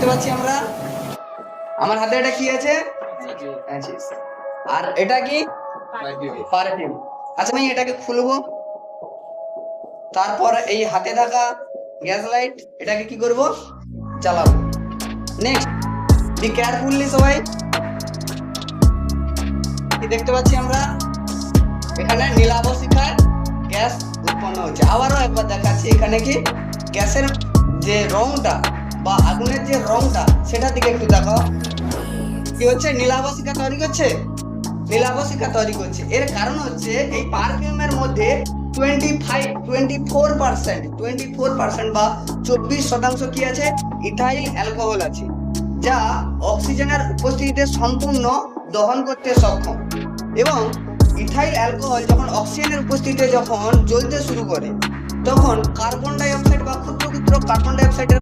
দেখতে পাচ্ছি আমরা, আমার হাতে এটা কি আছে, আর এটা কি পারফিউম। আচ্ছা আমি এটাকে খুলবো, তারপর এই হাতে থাকা গ্যাস লাইট এটাকে কি করব, জ্বালাবো। নেক্সট বি কেয়ারফুললি সবাই, কি দেখতে পাচ্ছি আমরা এখানে নীলাভ শিখায় গ্যাস উৎপন্ন হচ্ছে। আবারও একবার দেখাচ্ছি, এখানে কি গ্যাসের যে রংটা বা আগুনের যে রংটা সেটার দিকে একটু দেখাও, কি হচ্ছে, নীলাভ শিখা তৈরি করছে, নীলাভ শিখা তৈরি করছে। এর কারণ হচ্ছে এই পারফিউমের মধ্যে 24% বা 24% কি আছে, ইথাইল অ্যালকোহল আছে, যা অক্সিজেনের উপস্থিতিতে সম্পূর্ণ দহন করতে সক্ষম। এবং ইথাইল অ্যালকোহল যখন অক্সিজেনের উপস্থিতিতে যখন জ্বলতে শুরু করে, তখন কার্বন ডাই অক্সাইড বা ক্ষুদ্র ক্ষুদ্র কার্বন ডাই অক্সাইডের